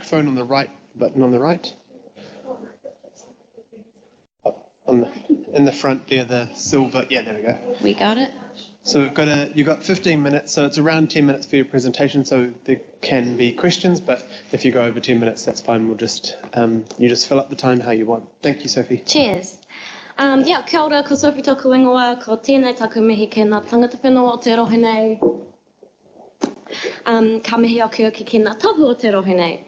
microphone on the right, button on the right. In the front there, the silver, yeah, there we go. We got it. So you've got 15 minutes, so it's around 10 minutes for your presentation, so there can be questions, but if you go over 10 minutes, that's fine. We'll just, you just fill up the time how you want. Thank you, Sophie. Cheers. Kia ora, ko Sophie toku ingoa, ko tēnei taku mihi ki ngā tangata whenua o te rohe nei. Ka mihi aku ki ngā tapu o te rohe nei.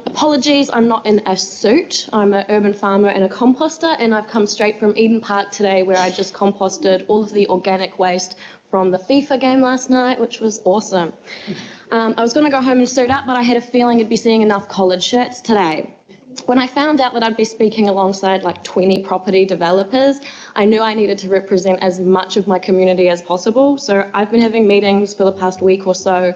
Apologies, I'm not in a suit. I'm an urban farmer and a composter, and I've come straight from Eden Park today where I just composted all of the organic waste from the FIFA game last night, which was awesome. I was going to go home and suit up, but I had a feeling I'd be seeing enough collared shirts today. When I found out that I'd be speaking alongside like 20 property developers, I knew I needed to represent as much of my community as possible. So I've been having meetings for the past week or so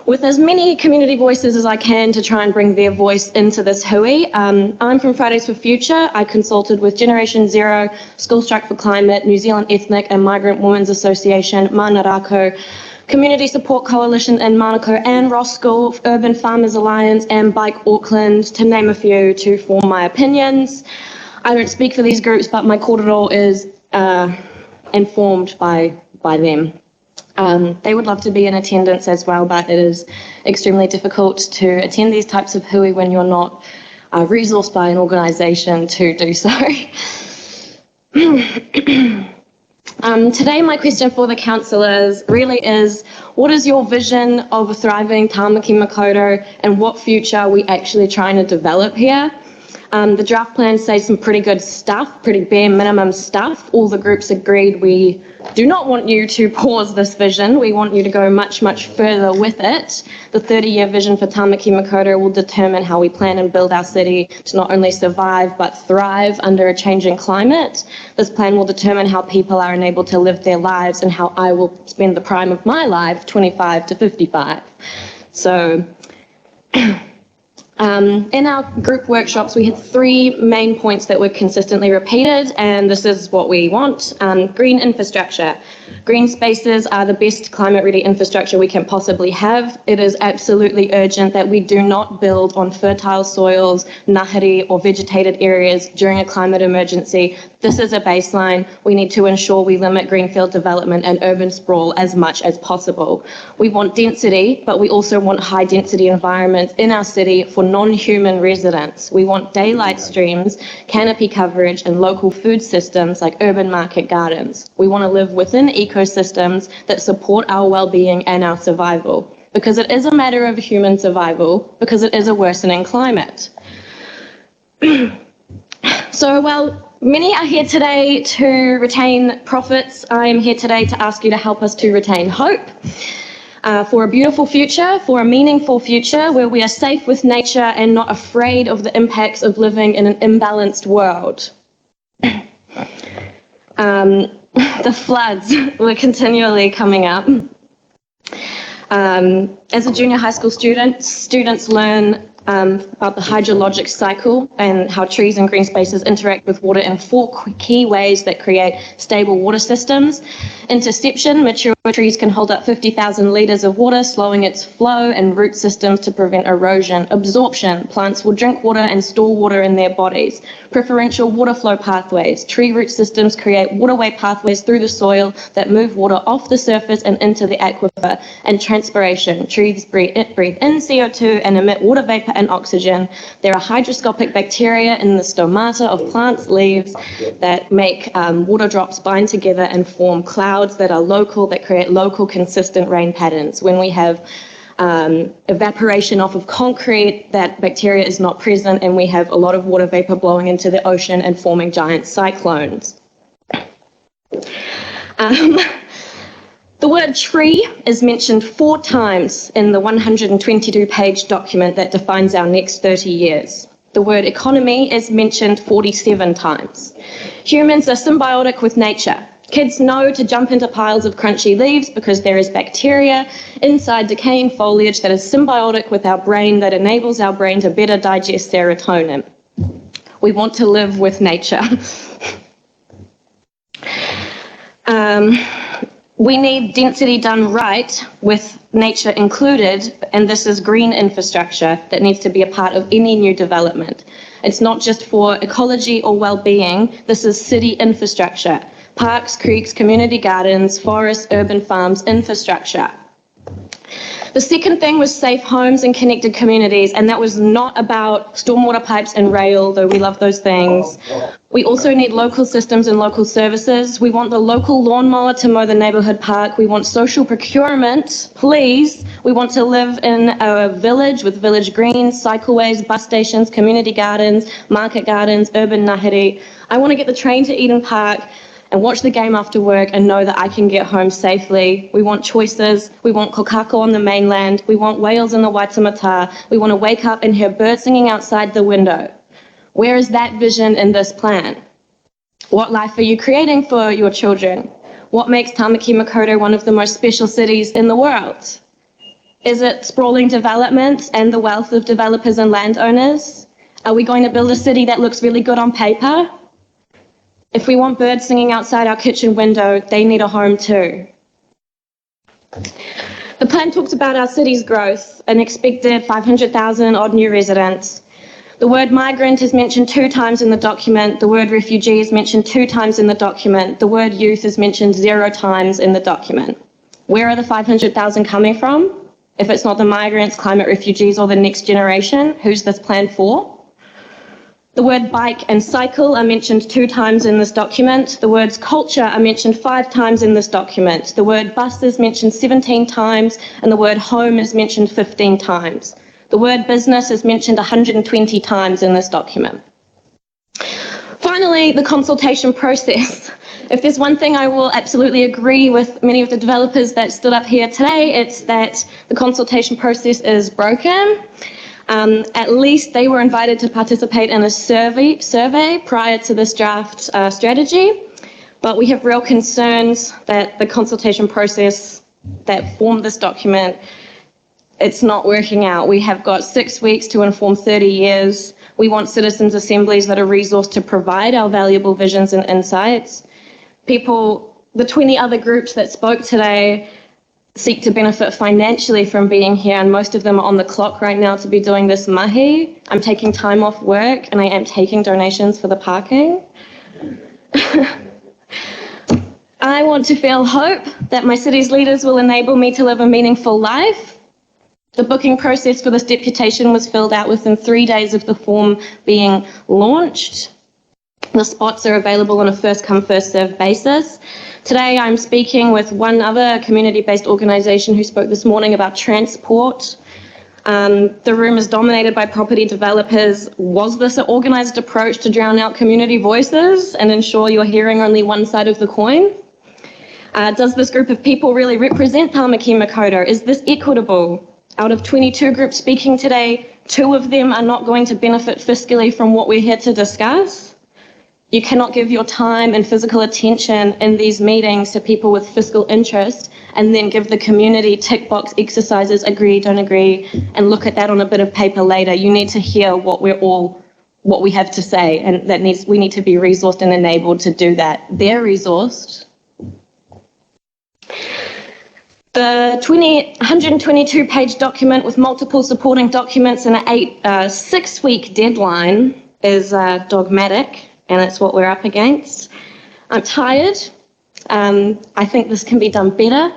with as many community voices as I can to try and bring their voice into this hui. I'm from Fridays for Future. I consulted with Generation Zero, School Strike for Climate, New Zealand Ethnic and Migrant Women's Association, Mana Rākau, Community Support Coalition in Manukau and Roskill, Urban Farmers Alliance and Bike Auckland, to name a few, to form my opinions. I don't speak for these groups, but my kōrero is informed by them. They would love to be in attendance as well, but it is extremely difficult to attend these types of hui when you're not resourced by an organisation to do so. Today my question for the councillors really is, what is your vision of a thriving Tāmaki Makaurau and what future are we actually trying to develop here? The draft plan says some pretty good stuff, pretty bare minimum stuff. All the groups agreed we do not want you to pause this vision. We want you to go much, much further with it. The 30-year vision for Tāmaki Makaurau will determine how we plan and build our city to not only survive but thrive under a changing climate. This plan will determine how people are enabled to live their lives and how I will spend the prime of my life, 25 to 55. So in our group workshops, we had 3 main points that were consistently repeated, and this is what we want. Green infrastructure. Green spaces are the best climate-ready infrastructure we can possibly have. It is absolutely urgent that we do not build on fertile soils, ngahari or vegetated areas during a climate emergency. This is a baseline. We need to ensure we limit greenfield development and urban sprawl as much as possible. We want density, but we also want high-density environments in our city for non-human residents. We want daylight streams, canopy coverage, and local food systems like urban market gardens. We want to live within ecosystems that support our well-being and our survival, because it is a matter of human survival, because it is a worsening climate. So while many are here today to retain profits, I am here today to ask you to help us to retain hope. For a beautiful future, for a meaningful future where we are safe with nature and not afraid of the impacts of living in an imbalanced world. The floods were continually coming up. As a junior high school student, students learn about the hydrologic cycle and how trees and green spaces interact with water in 4 key ways that create stable water systems. Interception, mature trees can hold up 50,000 litres of water, slowing its flow, and root systems to prevent erosion. Absorption, plants will drink water and store water in their bodies. Preferential water flow pathways, tree root systems create waterway pathways through the soil that move water off the surface and into the aquifer. And transpiration, trees breathe in CO2 and emit water vapour and oxygen. There are hygroscopic bacteria in the stomata of plants' leaves that make water drops bind together and form clouds that are local, that create local consistent rain patterns. When we have evaporation off of concrete, that bacteria is not present, and we have a lot of water vapour blowing into the ocean and forming giant cyclones. The word tree is mentioned 4 times in the 122-page document that defines our next 30 years. The word economy is mentioned 47 times. Humans are symbiotic with nature. Kids know to jump into piles of crunchy leaves because there is bacteria inside decaying foliage that is symbiotic with our brain, that enables our brain to better digest serotonin. We want to live with nature. We need density done right with nature included, and this is green infrastructure that needs to be a part of any new development. It's not just for ecology or well-being, this is city infrastructure. Parks, creeks, community gardens, forests, urban farms, infrastructure. The second thing was safe homes and connected communities, and that was not about stormwater pipes and rail, though we love those things. We also need local systems and local services. We want the local lawnmower to mow the neighbourhood park. We want social procurement, please. We want to live in a village with village greens, cycleways, bus stations, community gardens, market gardens, urban ngahere. I want to get the train to Eden Park and watch the game after work and know that I can get home safely. We want choices. We want kokako on the mainland. We want whales in the Waitemata. We want to wake up and hear birds singing outside the window. Where is that vision in this plan? What life are you creating for your children? What makes Tāmaki Makaurau one of the most special cities in the world? Is it sprawling development and the wealth of developers and landowners? Are we going to build a city that looks really good on paper? If we want birds singing outside our kitchen window, they need a home too. The plan talks about our city's growth, an expected 500,000 odd new residents. The word migrant is mentioned 2 times in the document. The word refugee is mentioned 2 times in the document. The word youth is mentioned 0 times in the document. Where are the 500,000 coming from? If it's not the migrants, climate refugees, or the next generation, who's this plan for? The word bike and cycle are mentioned 2 times in this document. The words culture are mentioned 5 times in this document. The word bus is mentioned 17 times, and the word home is mentioned 15 times. The word business is mentioned 120 times in this document. Finally, the consultation process. If there's one thing I will absolutely agree with many of the developers that stood up here today, it's that the consultation process is broken. At least they were invited to participate in a survey prior to this draft strategy, but we have real concerns that the consultation process that formed this document, it's not working out. We have got 6 weeks to inform 30 years. We want citizens' assemblies that are resourced to provide our valuable visions and insights. People, the 20 other groups that spoke today, seek to benefit financially from being here, and most of them are on the clock right now to be doing this mahi. I'm taking time off work and I am taking donations for the parking. I want to feel hope that my city's leaders will enable me to live a meaningful life. The booking process for this deputation was filled out within 3 days of the form being launched. The spots are available on a first come, first served basis. Today I'm speaking with one other community-based organisation who spoke this morning about transport. The room is dominated by property developers. Was this an organised approach to drown out community voices and ensure you're hearing only one side of the coin? Does this group of people really represent Tāmaki Makaurau? Is this equitable? Out of 22 groups speaking today, 2 of them are not going to benefit fiscally from what we're here to discuss. You cannot give your time and physical attention in these meetings to people with fiscal interest and then give the community tick box exercises, agree, don't agree, and look at that on a bit of paper later. You need to hear what we have to say, and we need to be resourced and enabled to do that. They're resourced. The 122-page document with multiple supporting documents and a 6-week deadline is dogmatic. And that's what we're up against. I'm tired. I think this can be done better.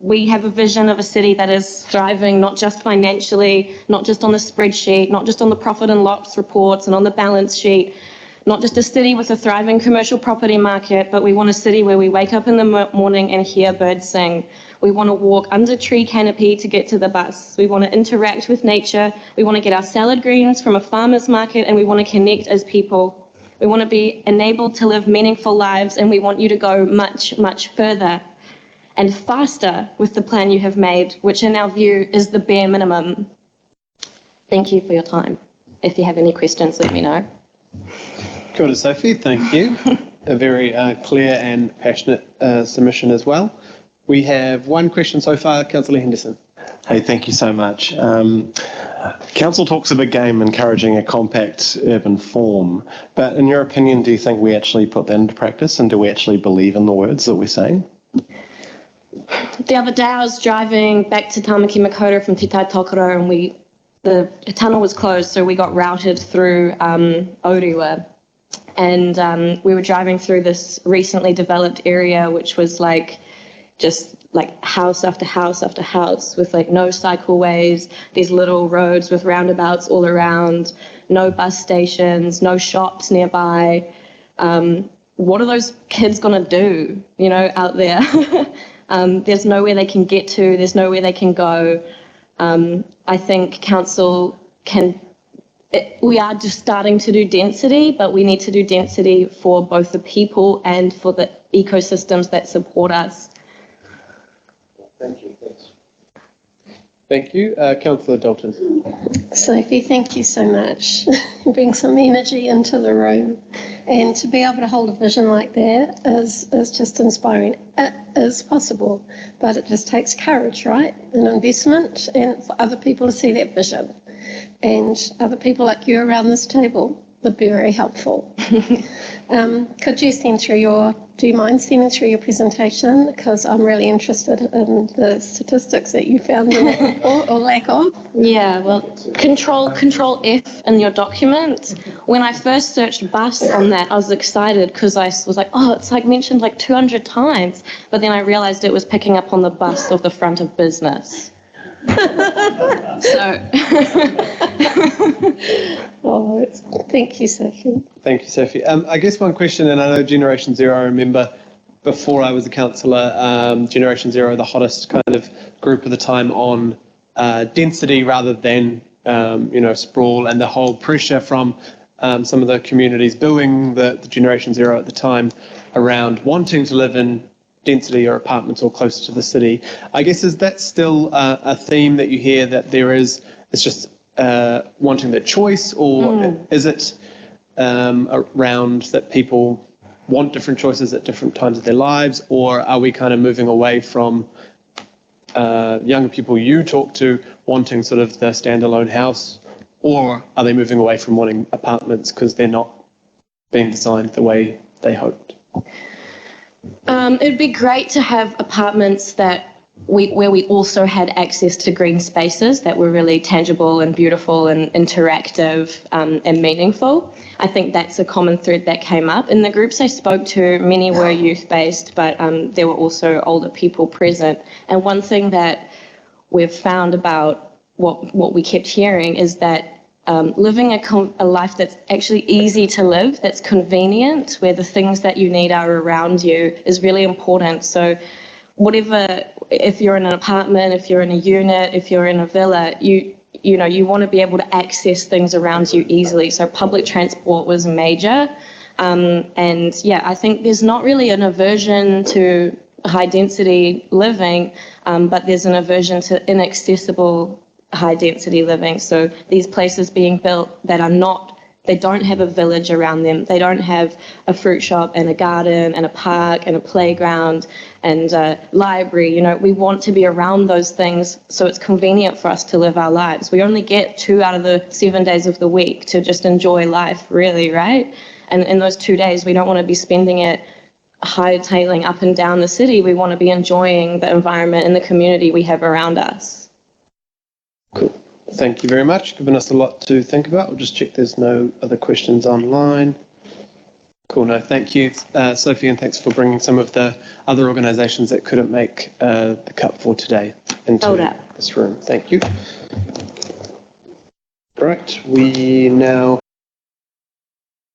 We have a vision of a city that is thriving, not just financially, not just on the spreadsheet, not just on the profit and loss reports and on the balance sheet, not just a city with a thriving commercial property market, but we want a city where we wake up in the morning and hear birds sing. We want to walk under tree canopy to get to the bus. We want to interact with nature. We want to get our salad greens from a farmer's market, and we want to connect as people. We want to be enabled to live meaningful lives, and we want you to go much, much further and faster with the plan you have made, which in our view is the bare minimum. Thank you for your time. If you have any questions, let me know. Kia ora, Sophie, thank you. A very clear and passionate submission as well. We have one question so far, Councillor Henderson. Hey, thank you so much. Council talks a big game encouraging a compact urban form, but in your opinion, do you think we actually put that into practice, and do we actually believe in the words that we're saying? The other day I was driving back to Tāmaki Makaurau from Te Tai Tokerau, and the tunnel was closed, so we got routed through Orewa. And we were driving through this recently developed area, which was just house after house after house with no cycleways, these little roads with roundabouts all around, no bus stations, no shops nearby. What are those kids going to do, out there? There's nowhere they can get to, there's nowhere they can go. I think council we are just starting to do density, but we need to do density for both the people and for the ecosystems that support us. Thank you. Thanks. Thank you. Councillor Dalton. Sophie, thank you so much. You bring some energy into the room, and to be able to hold a vision like that is just inspiring. It is possible, but it just takes courage, right? An investment, and for other people to see that vision. And other people like you around this table would be very helpful. Could you do you mind sending through your presentation? Because I'm really interested in the statistics that you found in that report, or lack of. Yeah, well, control F in your document. When I first searched bus on that, I was excited because I was like, oh, it's mentioned 200 times. But then I realized it was picking up on the bus of the front of business. Thank you, Sophie. Thank you, Sophie. I guess one question, and I know Generation Zero, I remember before I was a councillor, Generation Zero, the hottest kind of group of the time on density rather than, sprawl, and the whole pressure from some of the communities building the Generation Zero at the time around wanting to live in density or apartments or closer to the city. I guess, is that still a theme that you hear, that it's just wanting the choice, or is it around that people want different choices at different times of their lives, or are we kind of moving away from younger people you talk to wanting sort of the standalone house, or are they moving away from wanting apartments because they're not being designed the way they hoped? It'd be great to have apartments where we also had access to green spaces that were really tangible and beautiful and interactive and meaningful. I think that's a common thread that came up. In the groups I spoke to, many were youth-based, but there were also older people present. And one thing that we've found about what we kept hearing is that living a life that's actually easy to live, that's convenient, where the things that you need are around you, is really important. So if you're in an apartment, if you're in a unit, if you're in a villa, you want to be able to access things around you easily. So public transport was major. I think there's not really an aversion to high density living, but there's an aversion to inaccessible high density living. So these places being built that they don't have a village around them. They don't have a fruit shop and a garden and a park and a playground and a library. We want to be around those things so it's convenient for us to live our lives. We only get 2 out of the 7 days of the week to just enjoy life, really, right? And in those 2 days, we don't want to be spending it hightailing up and down the city. We want to be enjoying the environment and the community we have around us. Cool. Thank you very much. Given us a lot to think about. We'll just check there's no other questions online. Cool. No, thank you, Sophie, and thanks for bringing some of the other organisations that couldn't make the cut for today into this room. Thank you. Right, we now